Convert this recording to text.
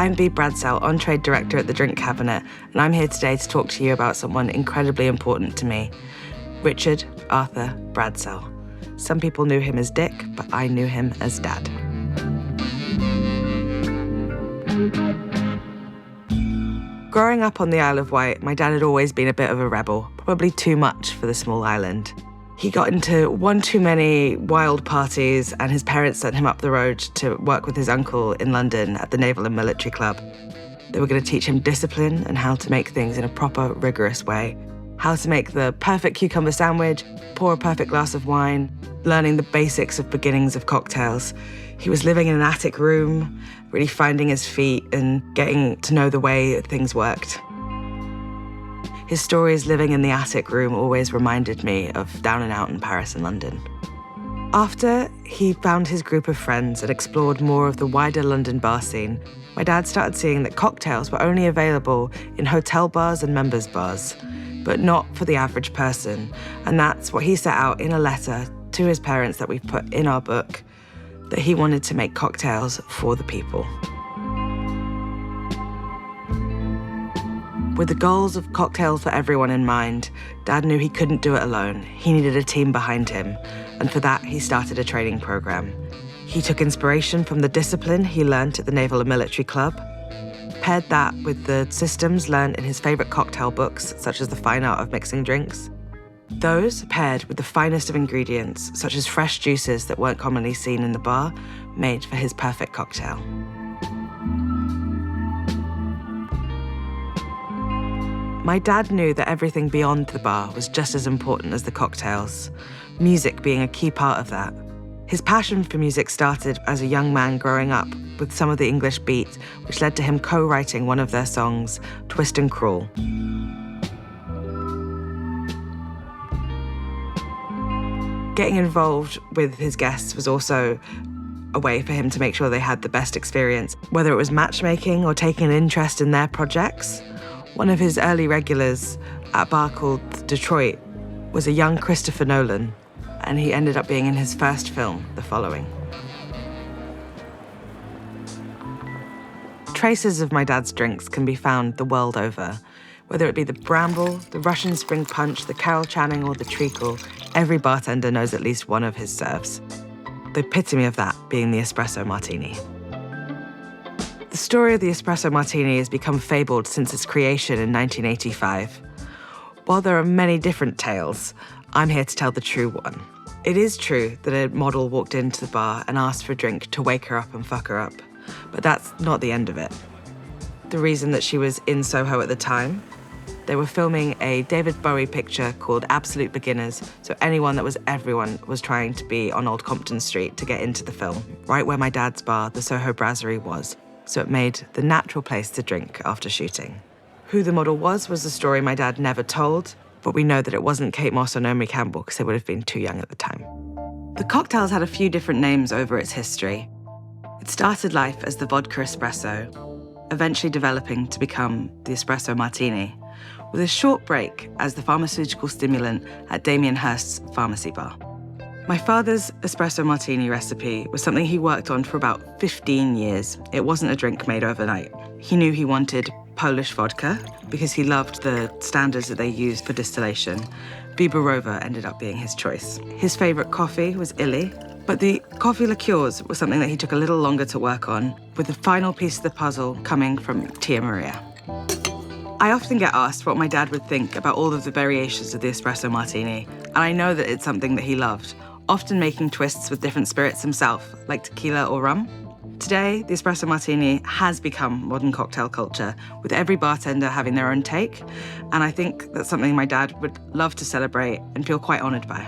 I'm Bea Bradsell, on-trade director at the Drink Cabinet, and I'm here today to talk to you about someone incredibly important to me, Richard Arthur Bradsell. Some people knew him as Dick, but I knew him as Dad. Growing up on the Isle of Wight, my dad had always been a bit of a rebel, probably too much for the small island. He got into one too many wild parties, and his parents sent him up the road to work with his uncle in London at the Naval and Military Club. They were going to teach him discipline and how to make things in a proper, rigorous way. How to make the perfect cucumber sandwich, pour a perfect glass of wine, learning the basics of beginnings of cocktails. He was living in an attic room, really finding his feet and getting to know the way things worked. His stories living in the attic room always reminded me of down and out in Paris and London. After he found his group of friends and explored more of the wider London bar scene, my dad started seeing that cocktails were only available in hotel bars and members bars, but not for the average person. And that's what he set out in a letter to his parents that we've put in our book, that he wanted to make cocktails for the people. With the goals of cocktails for everyone in mind, Dad knew he couldn't do it alone. He needed a team behind him, and for that, he started a training program. He took inspiration from the discipline he learnt at the Naval and Military Club, paired that with the systems learned in his favourite cocktail books, such as The Fine Art of Mixing Drinks. Those, paired with the finest of ingredients, such as fresh juices that weren't commonly seen in the bar, made for his perfect cocktail. My dad knew that everything beyond the bar was just as important as the cocktails, music being a key part of that. His passion for music started as a young man growing up with some of the English beat, which led to him co-writing one of their songs, Twist and Crawl. Getting involved with his guests was also a way for him to make sure they had the best experience, whether it was matchmaking or taking an interest in their projects. One of his early regulars at a bar called Detroit was a young Christopher Nolan, and he ended up being in his first film, The Following. Traces of my dad's drinks can be found the world over. Whether it be the Bramble, the Russian Spring Punch, the Carol Channing, or the Treacle, every bartender knows at least one of his serves. The epitome of that being the Espresso Martini. The story of the Espresso Martini has become fabled since its creation in 1985. While there are many different tales, I'm here to tell the true one. It is true that a model walked into the bar and asked for a drink to wake her up and fuck her up, but that's not the end of it. The reason that she was in Soho at the time, they were filming a David Bowie picture called Absolute Beginners, so anyone that was everyone was trying to be on Old Compton Street to get into the film, right where my dad's bar, the Soho Brasserie, was. So it made the natural place to drink after shooting. Who the model was a story my dad never told, but we know that it wasn't Kate Moss or Naomi Campbell because they would have been too young at the time. The cocktail's had a few different names over its history. It started life as the vodka espresso, eventually developing to become the Espresso Martini, with a short break as the pharmaceutical stimulant at Damien Hirst's pharmacy bar. My father's Espresso Martini recipe was something he worked on for about 15 years. It wasn't a drink made overnight. He knew he wanted Polish vodka because he loved the standards that they used for distillation. Biberova ended up being his choice. His favourite coffee was Illy, but the coffee liqueurs was something that he took a little longer to work on, with the final piece of the puzzle coming from Tia Maria. I often get asked what my dad would think about all of the variations of the Espresso Martini, and I know that it's something that he loved, often making twists with different spirits himself, like tequila or rum. Today, the Espresso Martini has become modern cocktail culture, with every bartender having their own take, and I think that's something my dad would love to celebrate and feel quite honoured by.